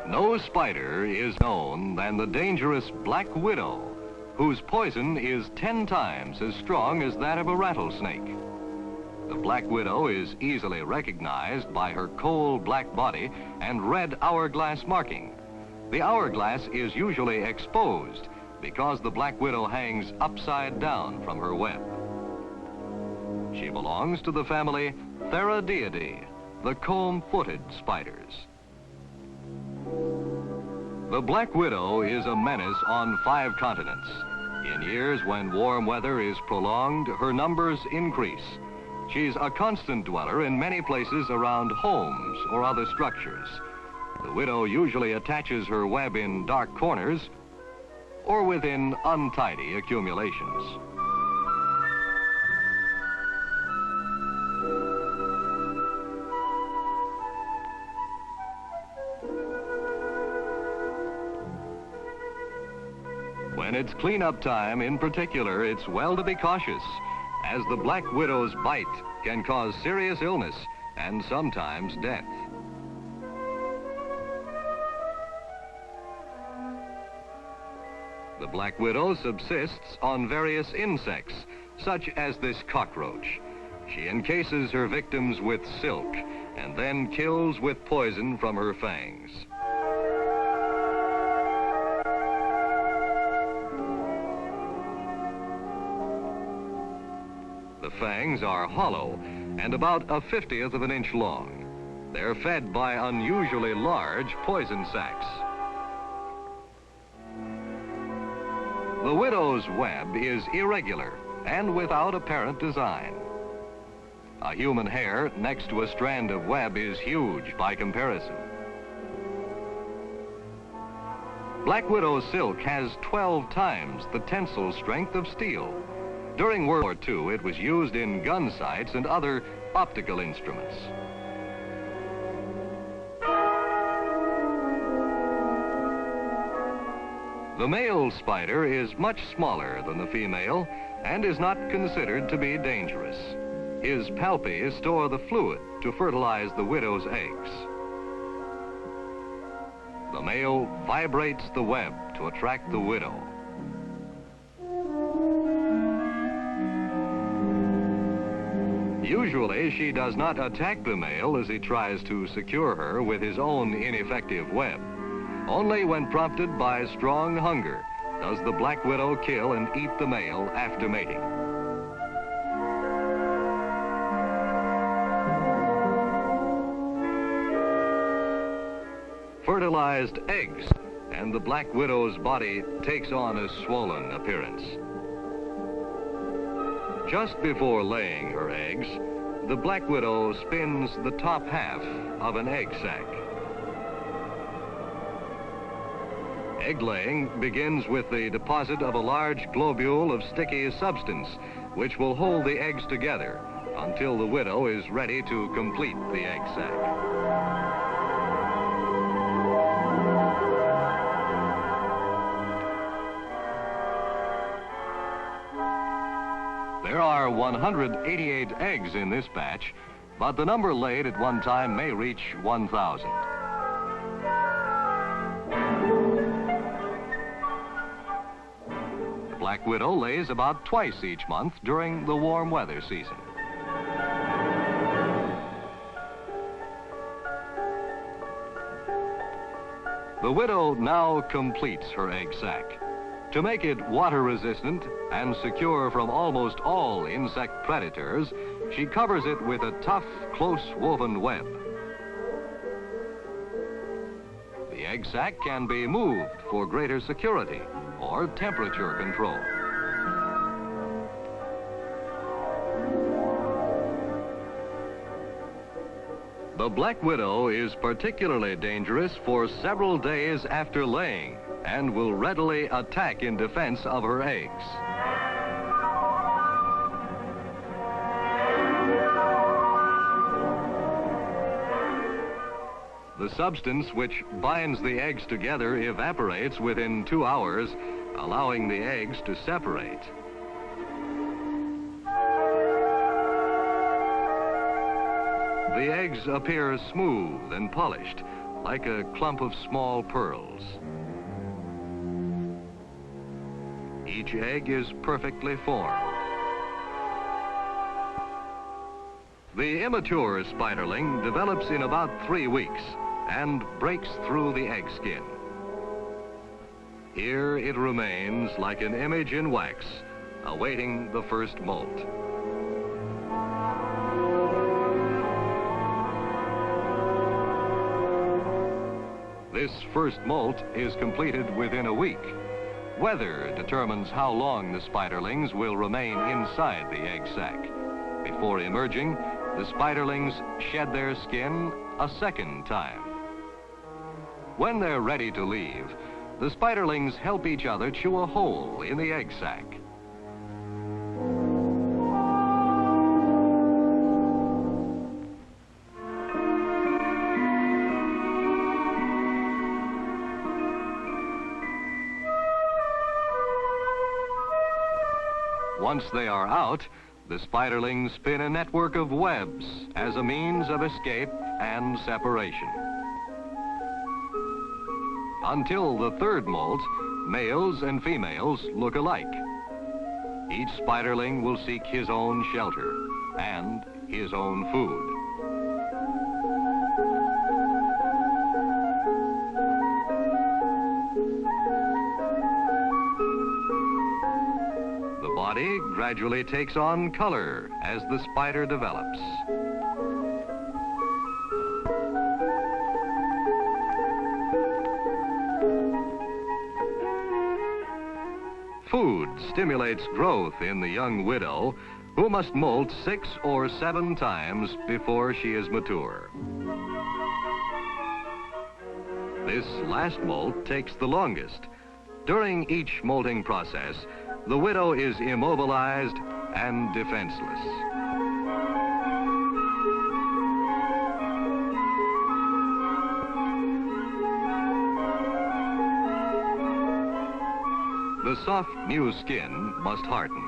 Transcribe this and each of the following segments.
No spider is known than the dangerous black widow, whose poison is 10 times as strong as that of a rattlesnake. The black widow is easily recognized by her coal black body and red hourglass marking. The hourglass is usually exposed because the black widow hangs upside down from her web. She belongs to the family Theridiidae, the comb-footed spiders. The black widow is a menace on 5 continents. In years when warm weather is prolonged, her numbers increase. She's a constant dweller in many places around homes or other structures. The widow usually attaches her web in dark corners or within untidy accumulations. When it's cleanup time in particular, it's well to be cautious, as the black widow's bite can cause serious illness and sometimes death. The black widow subsists on various insects, such as this cockroach. She encases her victims with silk and then kills with poison from her fangs. The fangs are hollow and about a 50th of an inch long. They're fed by unusually large poison sacs. The widow's web is irregular and without apparent design. A human hair next to a strand of web is huge by comparison. Black widow silk has 12 times the tensile strength of steel. During World War II, it was used in gun sights and other optical instruments. The male spider is much smaller than the female and is not considered to be dangerous. His palpi store the fluid to fertilize the widow's eggs. The male vibrates the web to attract the widow. Usually, she does not attack the male as he tries to secure her with his own ineffective web. Only when prompted by strong hunger does the black widow kill and eat the male after mating. Fertilized eggs, and the black widow's body takes on a swollen appearance. Just before laying her eggs, the black widow spins the top half of an egg sac. Egg laying begins with the deposit of a large globule of sticky substance, which will hold the eggs together until the widow is ready to complete the egg sac. There are 188 eggs in this batch, but the number laid at one time may reach 1,000. The black widow lays about twice each month during the warm weather season. The widow now completes her egg sac. To make it water resistant and secure from almost all insect predators, she covers it with a tough, close woven web. The egg sac can be moved for greater security or temperature control. The black widow is particularly dangerous for several days after laying and will readily attack in defense of her eggs. The substance which binds the eggs together evaporates within 2 hours, allowing the eggs to separate. The eggs appear smooth and polished, like a clump of small pearls. Each egg is perfectly formed. The immature spiderling develops in about 3 weeks and breaks through the egg skin. Here it remains like an image in wax, awaiting the first molt. This first molt is completed within a week. Weather determines how long the spiderlings will remain inside the egg sac. Before emerging, the spiderlings shed their skin a second time. When they're ready to leave, the spiderlings help each other chew a hole in the egg sac. Once they are out, the spiderlings spin a network of webs as a means of escape and separation. Until the third molt, males and females look alike. Each spiderling will seek his own shelter and his own food. The body gradually takes on color as the spider develops. Food stimulates growth in the young widow, who must molt 6 or 7 times before she is mature. This last molt takes the longest. During each molting process, the widow is immobilized and defenseless. The soft new skin must harden.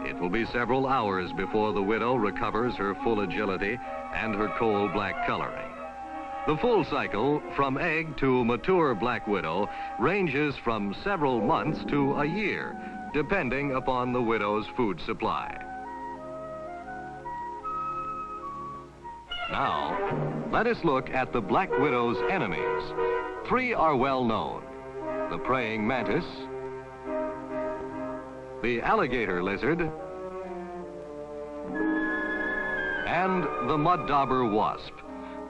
It will be several hours before the widow recovers her full agility and her coal-black coloring. The full cycle from egg to mature black widow ranges from several months to a year, depending upon the widow's food supply. Now, let us look at the black widow's enemies. 3 are well known: the praying mantis, the alligator lizard, and the mud dauber wasp.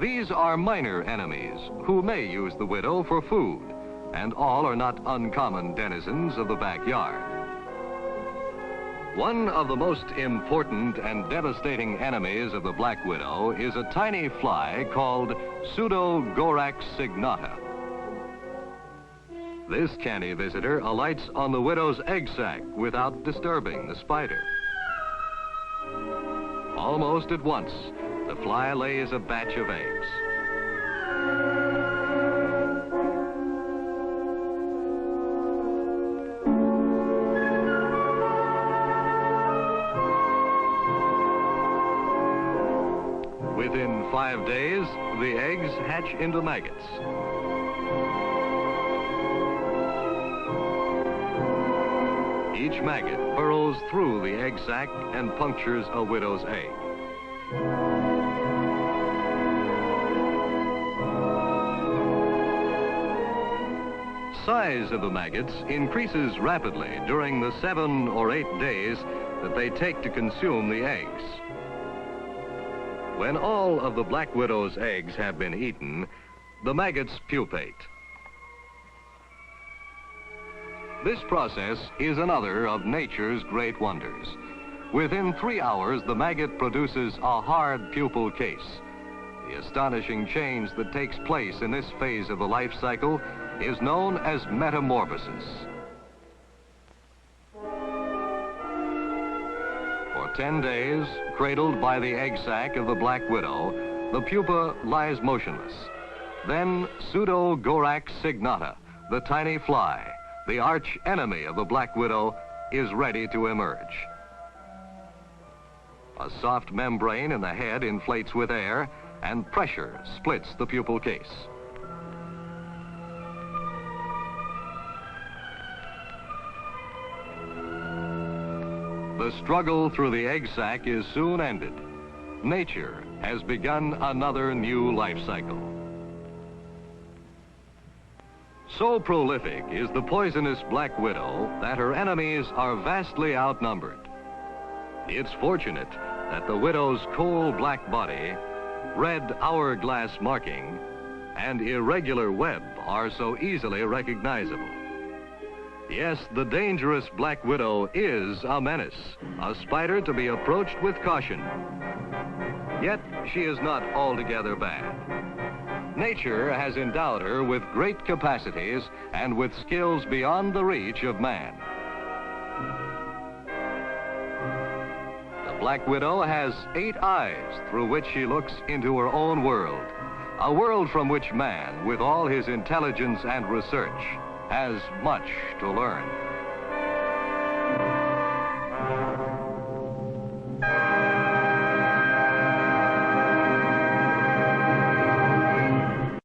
These are minor enemies who may use the widow for food, and all are not uncommon denizens of the backyard. One of the most important and devastating enemies of the black widow is a tiny fly called Pseudogorax signata. This canny visitor alights on the widow's egg sac without disturbing the spider. Almost at once, the fly lays a batch of eggs. Within 5 days, the eggs hatch into maggots. Each maggot burrows through the egg sac and punctures a widow's egg. Size of the maggots increases rapidly during the 7 or 8 days that they take to consume the eggs. When all of the black widow's eggs have been eaten, the maggots pupate. This process is another of nature's great wonders. Within 3 hours, the maggot produces a hard pupal case. The astonishing change that takes place in this phase of the life cycle is known as metamorphosis. For 10 days, cradled by the egg sac of the black widow, the pupa lies motionless. Then Pseudogorax signata, the tiny fly, the arch enemy of the black widow, is ready to emerge. A soft membrane in the head inflates with air, and pressure splits the pupal case. The struggle through the egg sac is soon ended. Nature has begun another new life cycle. So prolific is the poisonous black widow that her enemies are vastly outnumbered. It's fortunate that the widow's coal black body, red hourglass marking, and irregular web are so easily recognizable. Yes, the dangerous black widow is a menace, a spider to be approached with caution. Yet she is not altogether bad. Nature has endowed her with great capacities and with skills beyond the reach of man. The black widow has 8 eyes through which she looks into her own world, a world from which man, with all his intelligence and research, has much to learn.